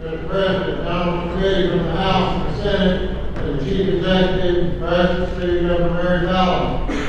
Mr. President, Donald Committee from the House and the Senate, and the Chief Executive, Presidency, Governor Mary Fallin.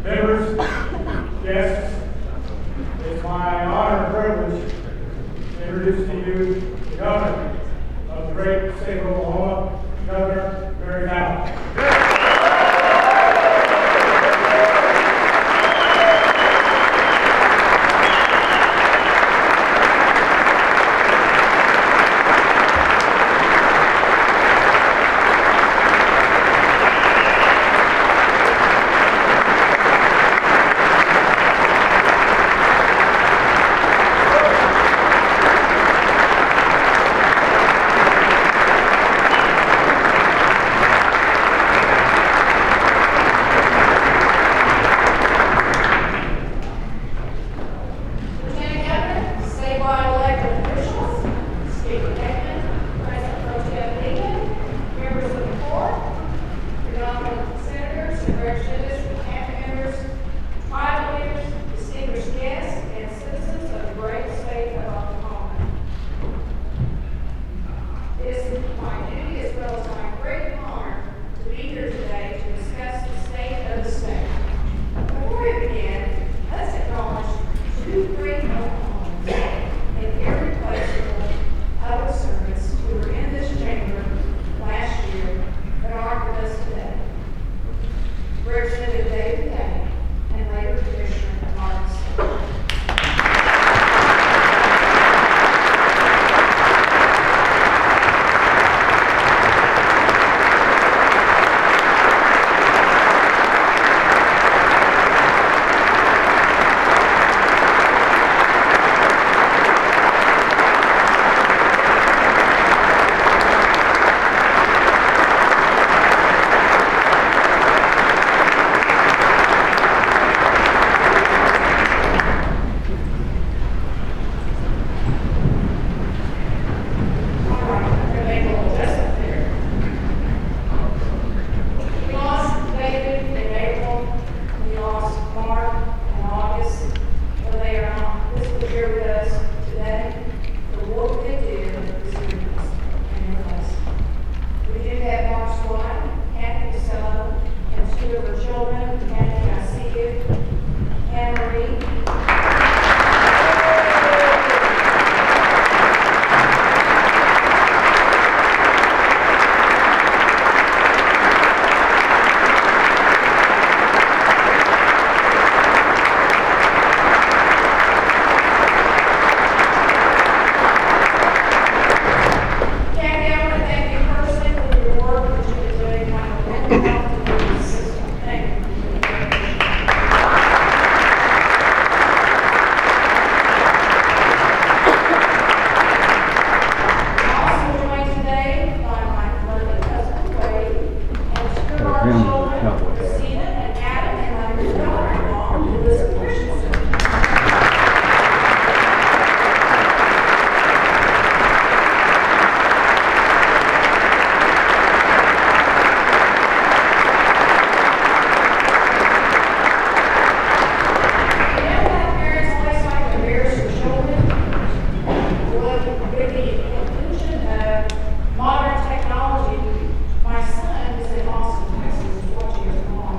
Members, guests, it's my honor and privilege to introduce to you the Governor of the great state of Oklahoma, Governor Mary Fallin. Virgin Christina and Adam, and my new daughter-in-law, Elizabeth Christensen. Modern technology. My son is in Austin, Texas, watching his mom.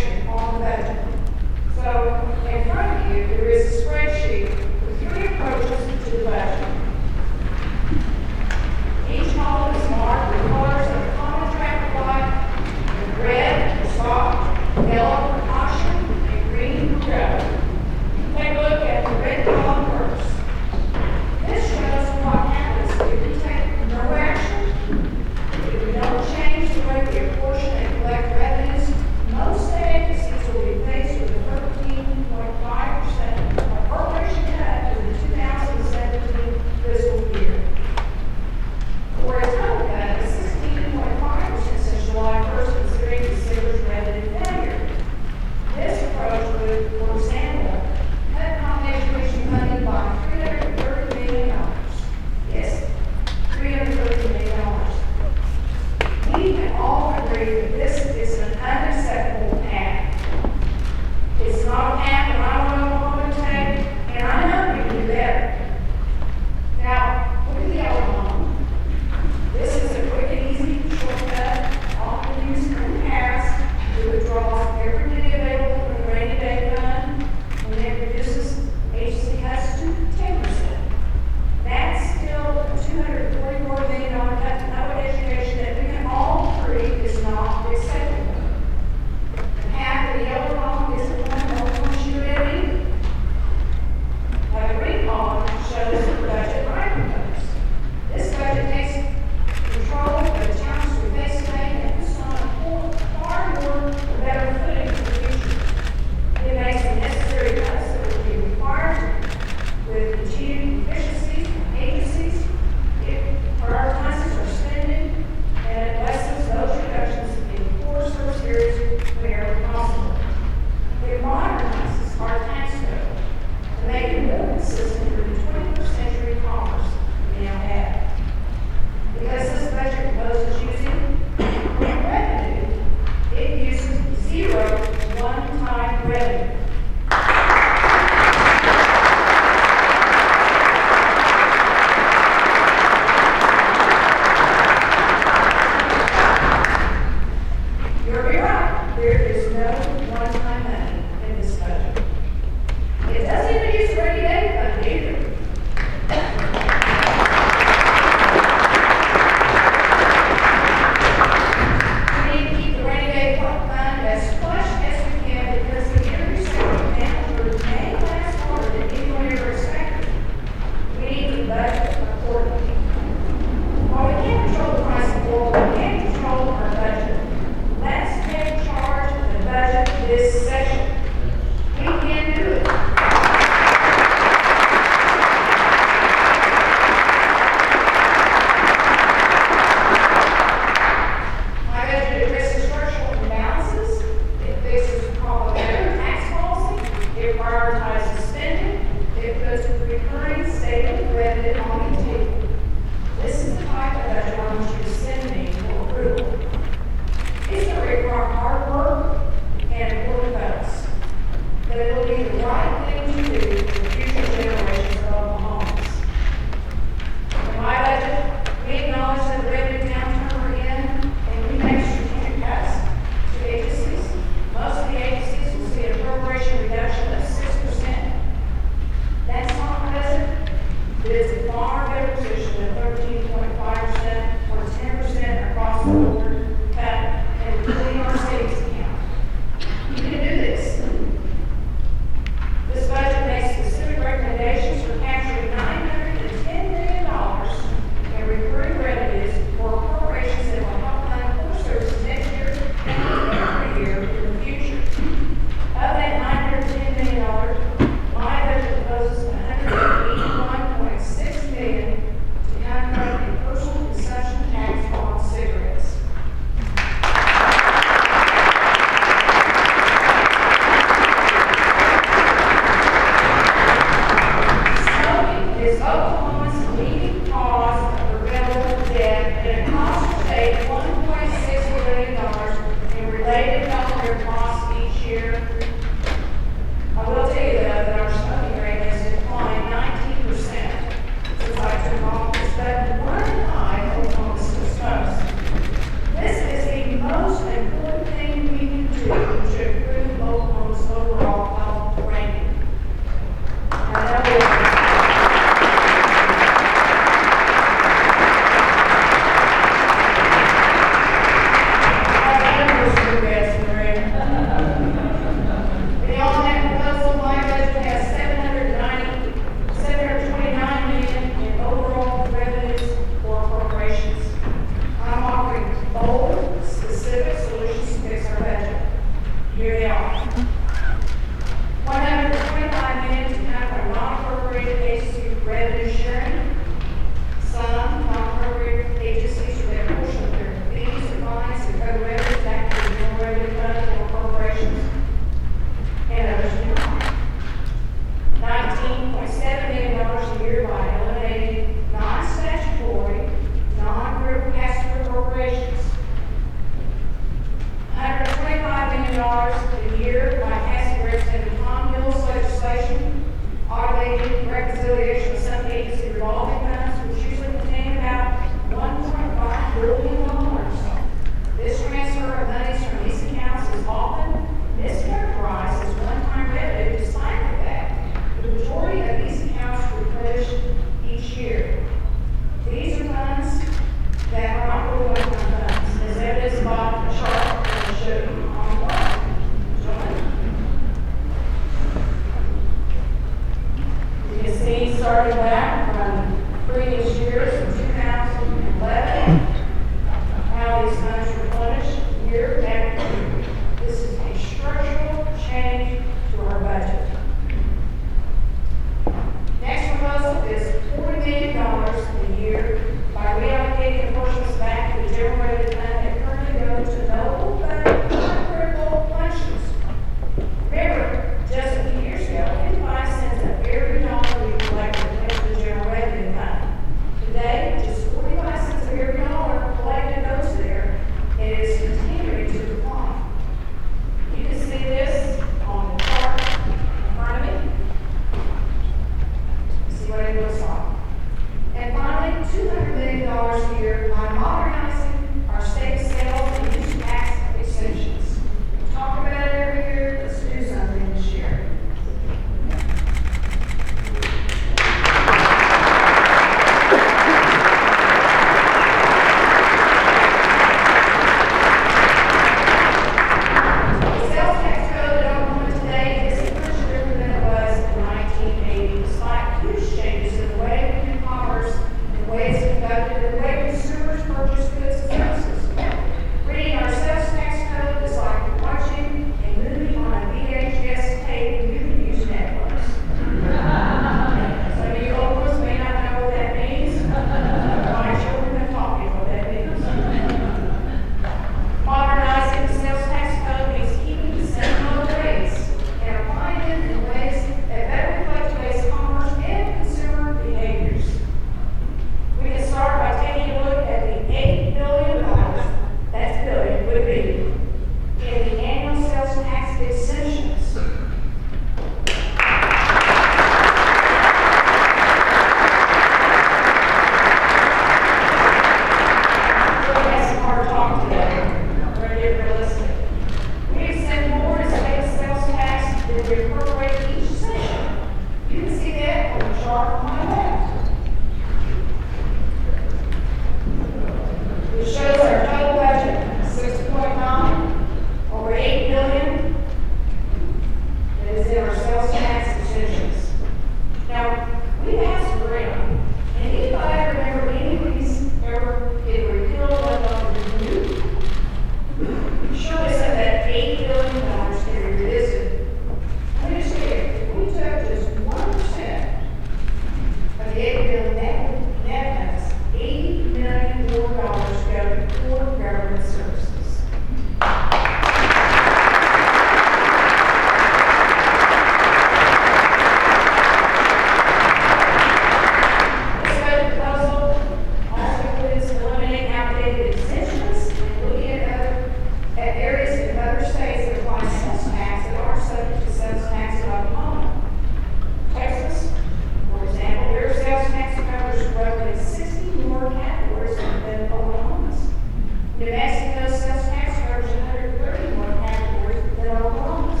New Mexico sales tax covers 131 categories that are Oklahoma's.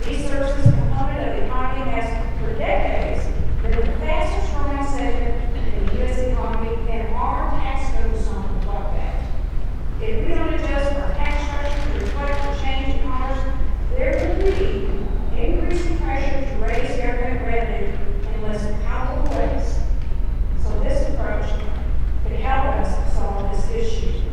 These services component of the economy has for decades been the fastest growing segment in the U.S. economy, and our tax code is not reflect that. If we don't adjust our tax structure to reflect the change in commerce, there will be increasing pressure to raise government revenue in less palatable ways. So this approach could help us solve this issue.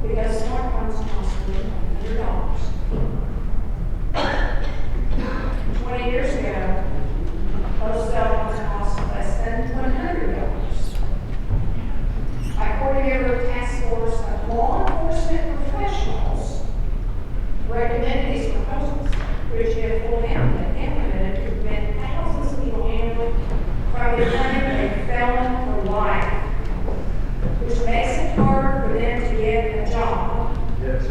because smartphones cost $100. 20 years ago, those cell phones cost less than $100. My 40-year task force of law enforcement professionals recommended these proposals, which if fully implemented, could prevent thousands of people annually from becoming a felon for life, which makes it harder for them to get a job,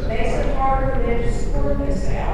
makes it harder for them to support themselves,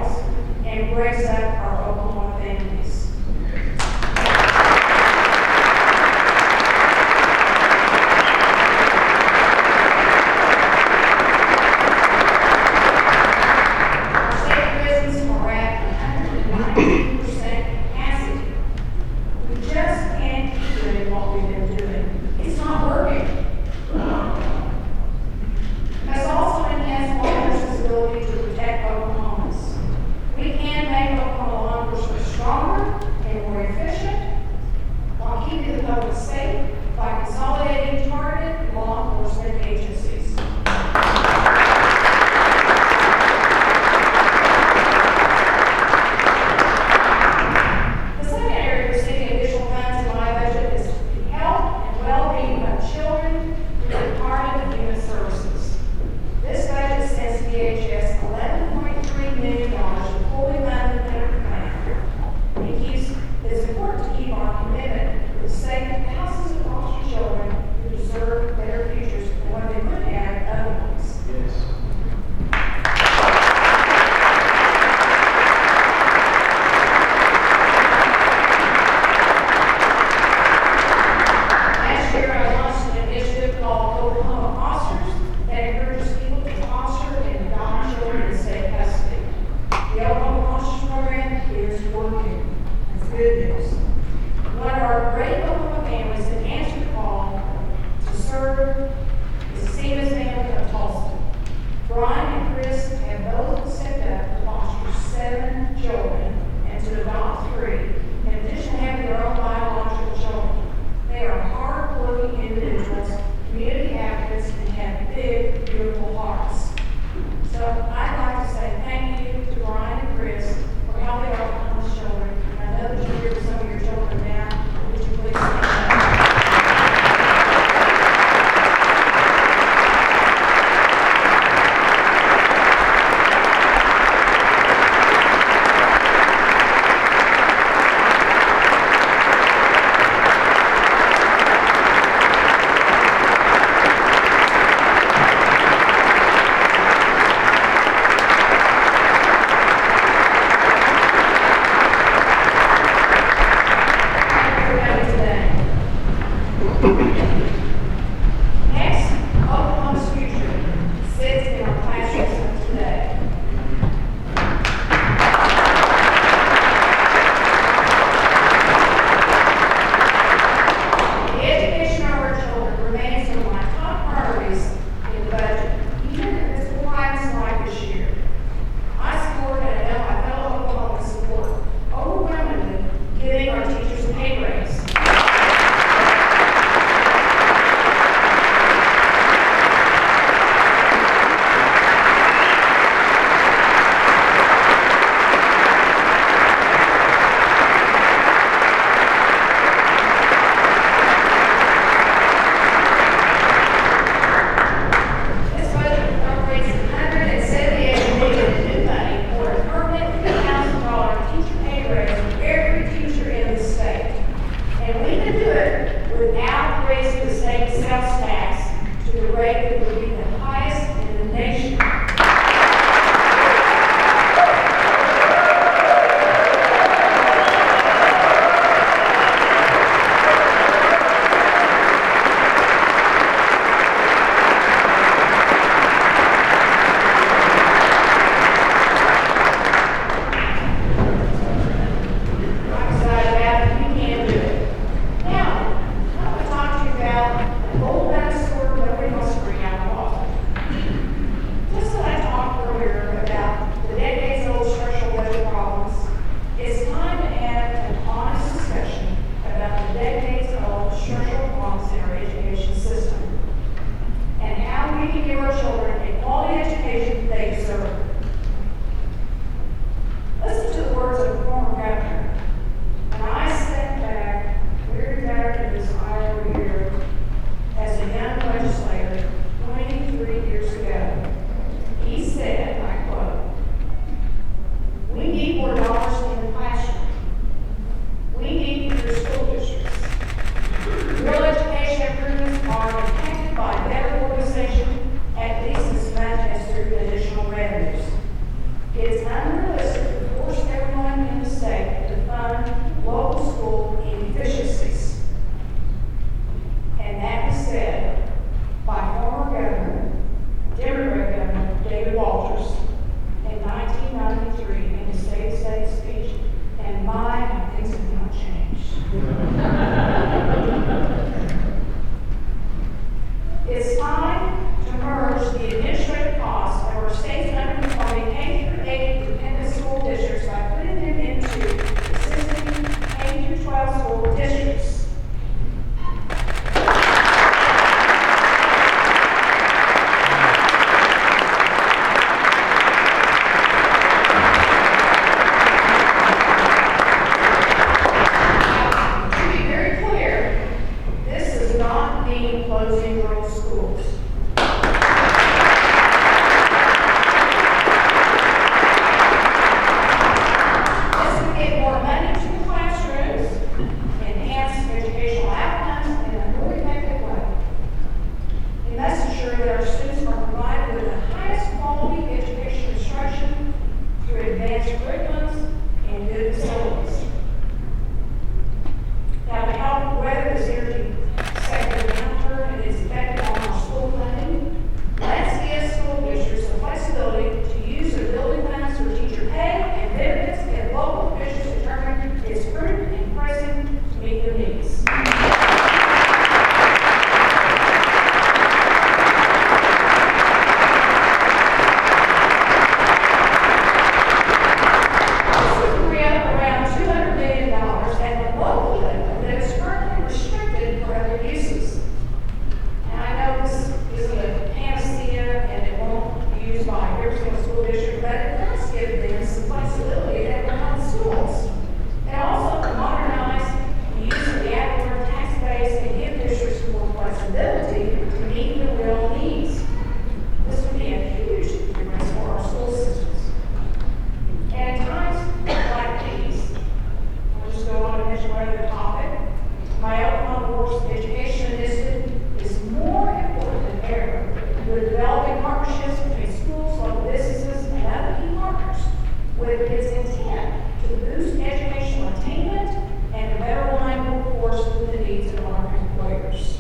with its intent to boost educational attainment and to better align workforce with the needs of our employers.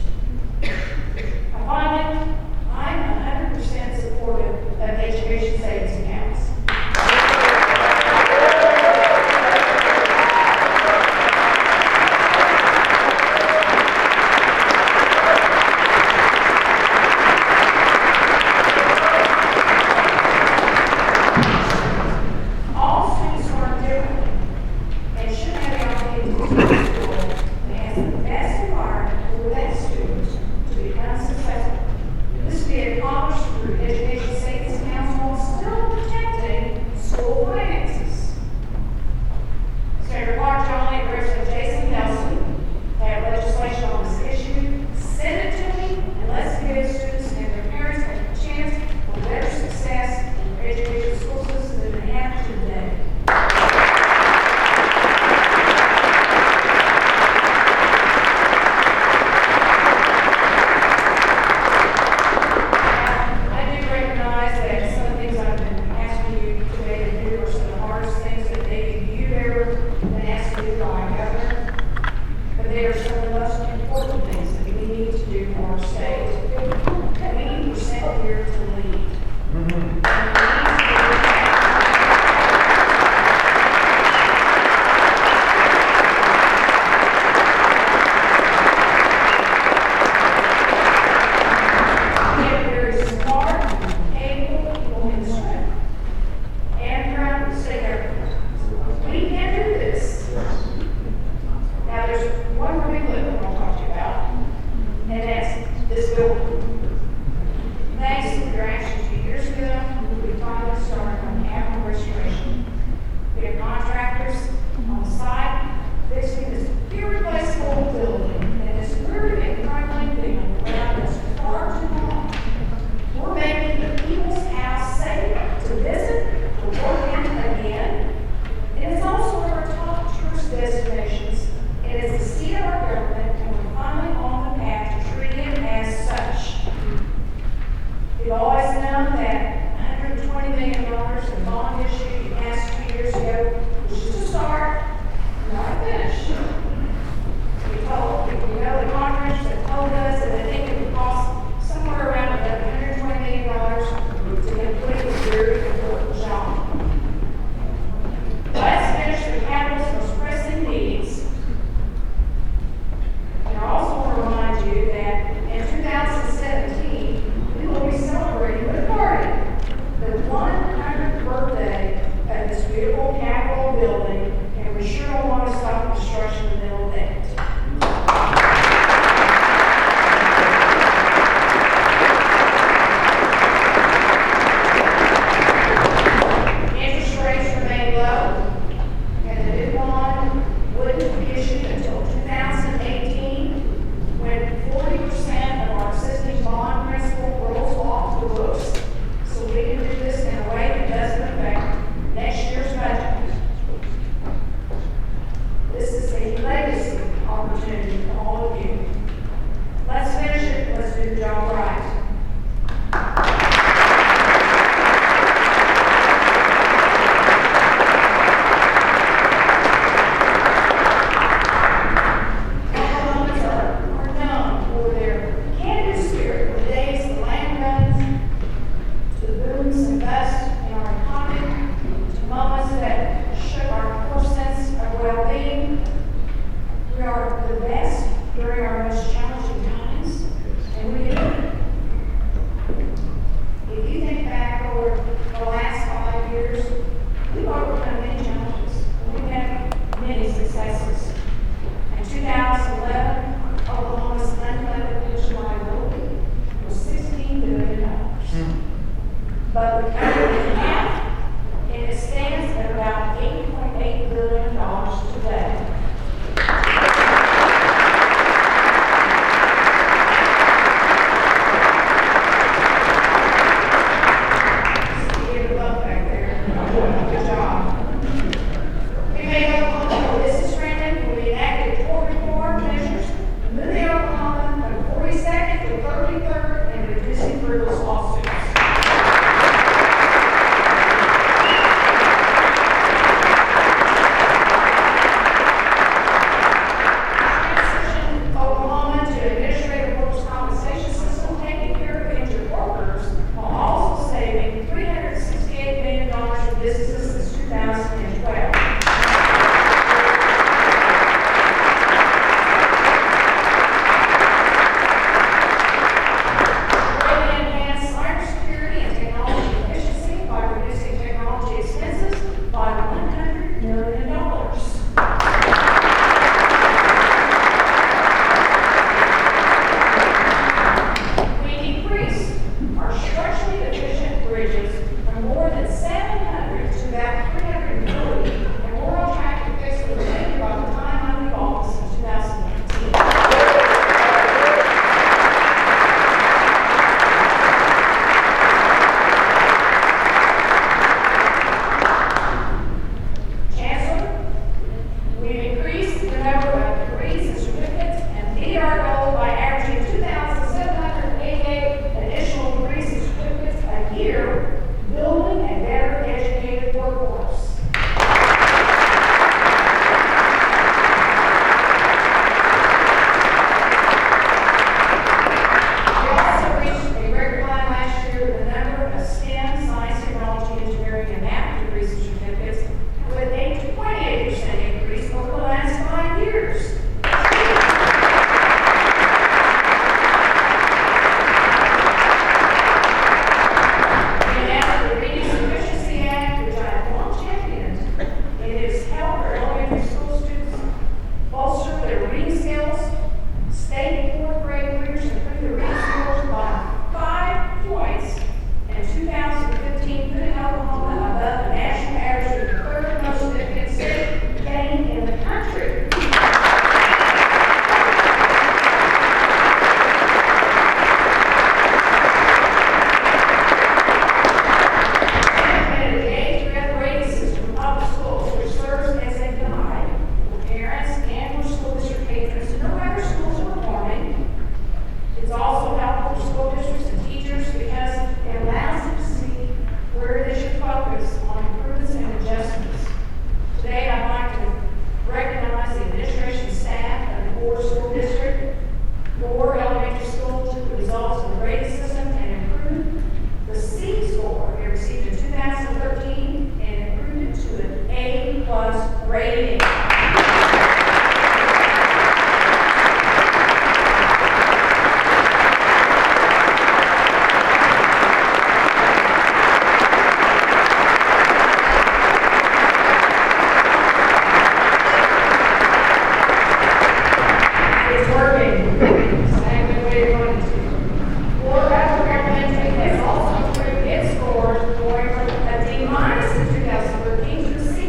And finally, I'm 100% supportive of education savings accounts. All students learn differently and should have the opportunity to choose a school that has the best environment for the best students to become successful. This will be accomplished through education savings accounts while still protecting school finances. Senator Clark Johnson and Representative Jason Nelson have legislation on this issue. Send it to me and let's give students and their parents a chance for better success in their education school system than they have today. I do recognize that some of the things I've been asking you today to do are some of the hardest things that maybe you've ever been asked to do by a governor, but they are some of the most important things that we need to do for our state. That we were sent here to lead. And we need to do we have very smart, able people in this room. And proud to say that we can do this. Now, there's one more big lift I want to talk to you about, and that's this building. Thanks to your actions 2 years ago, we finally started on capital restoration. We have contractors on the site fixing this irreplaceable building, and this weird and crumbling thing on the ground that's far too long. We're making the people's house safe to visit, to work in again, and it's also one of our top tourist destinations. It is the seat of our government, and we're finally on the path to treat it as such. We've always known that $120 million in bond issue you passed 2 years ago was just a start, not a finish. We know the contractors have told us that they think it would cost somewhere around $120 million to complete this very important job. Let's finish the capital's most pressing needs. And I also want to remind you that in 2017, we will be celebrating with a party the 100th birthday of this beautiful Capitol building, and we sure don't want to stop the construction in the middle of that. Interest rates remain low, and the new bond wouldn't be issued until 2018, when 40% of our existing bond principal rolls off the books. So we can do this in a way that doesn't affect next year's budget. This is a legacy opportunity for all of you. Let's finish it, let's do the job right. Oklahomans are known for their can-do spirit, the days the land runs, to the booms and busts in our economy, to moments that shook our core sense of well-being. We are the best during our most challenging times, and we do it. If you think back over the last 5 years, we've overcome many challenges, and we've had many successes. In 2011, Oklahoma's unfunded pension liability was $16 billion. But we cut it in half, and it stands at about $8.8 billion today. Give it up back there. Good job. We made Oklahoma business friendly. We enacted tort reform measures, moving Oklahoma from 42nd to 33rd and reducing frivolous lawsuits. initiatives from more than 700 to about 340, and we're on track to fix the remainder by the time I leave office in 2019. Chancellor, we've increased the number of degrees and certificates and beat our goal by averaging 2,788 additional degrees and certificates a year, building a better educated workforce. We also reached a record high last year with the number of STEM, science, technology, engineering, and math degrees and certificates, with a 28% increase over the last 5 years. We enacted the Reading Sufficiency Act, which I have long championed. It has helped our elementary school students bolster their reading skills. State fourth grade readers improved their reading scores by 5 points in 2015, putting Oklahoma above the national average of the third most significant state gain in the country. Implemented the eighth-grade rating system of public schools, which serves as a guide for parents and for school district patrons to know how their schools are performing. It's also helpful for school districts and teachers because it allows them to see where they should focus on improvements and adjustments. Today, I'd like to recognize the administration staff of the Ford School District, 4 elementary schools who results in the grading system and improved the C score it received in 2013 and improved it to an A+ rating. It's working. Exactly the way you want it to. Fort Elementary has also improved its scores, going from a D- in 2013 to a C+ in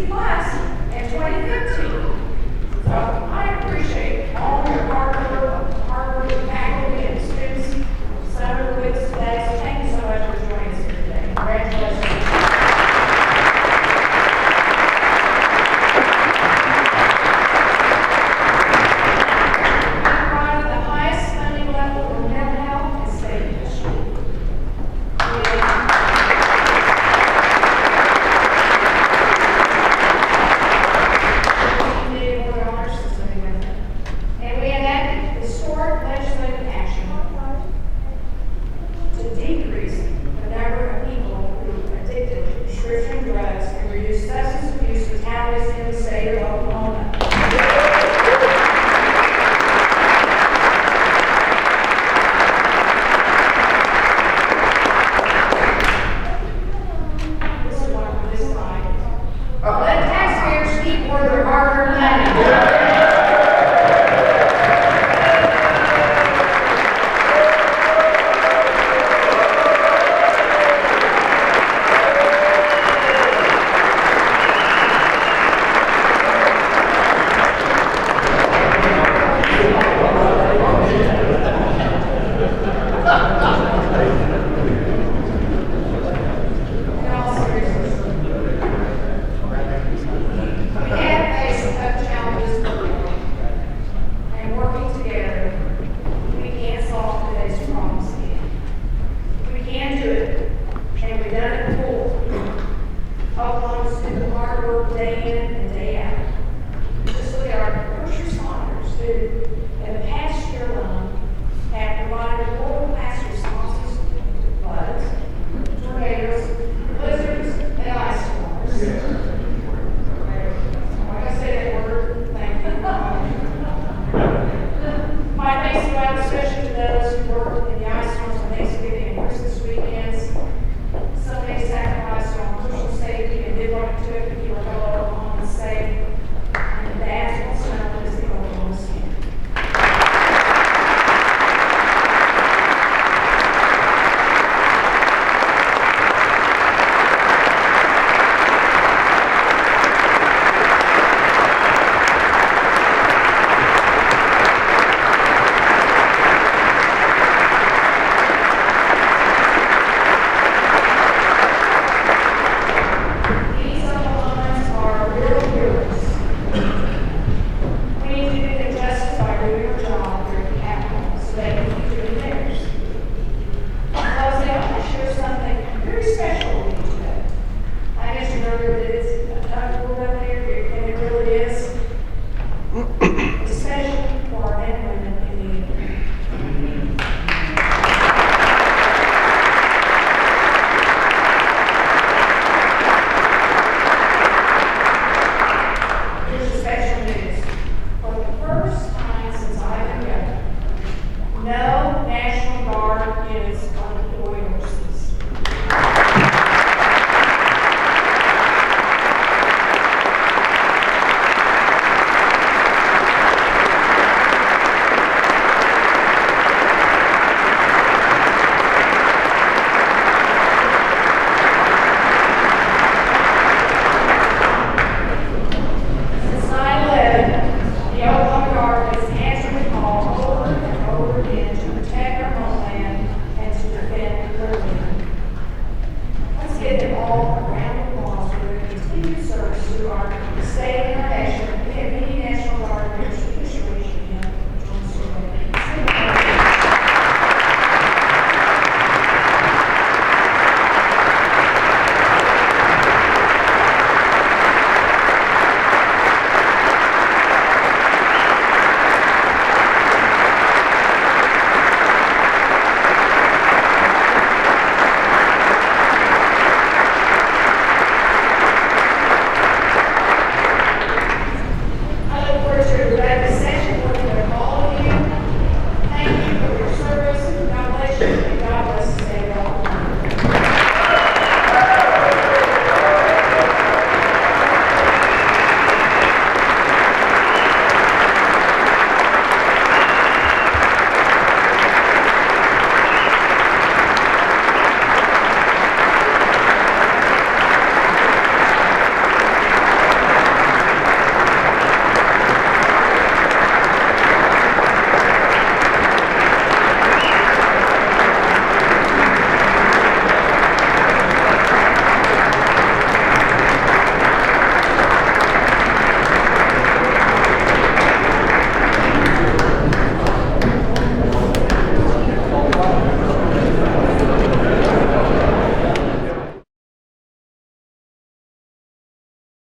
2015. So I appreciate all your hard work faculty and students. Some are with us today, so thank you so much for joining us here today. Congratulations. Provided the highest funding level for mental health in state history. And we enacted historic legislative action to decrease the number of people who are addicted to prescription drugs and reduce substance abuse fatalities in the state of Oklahoma.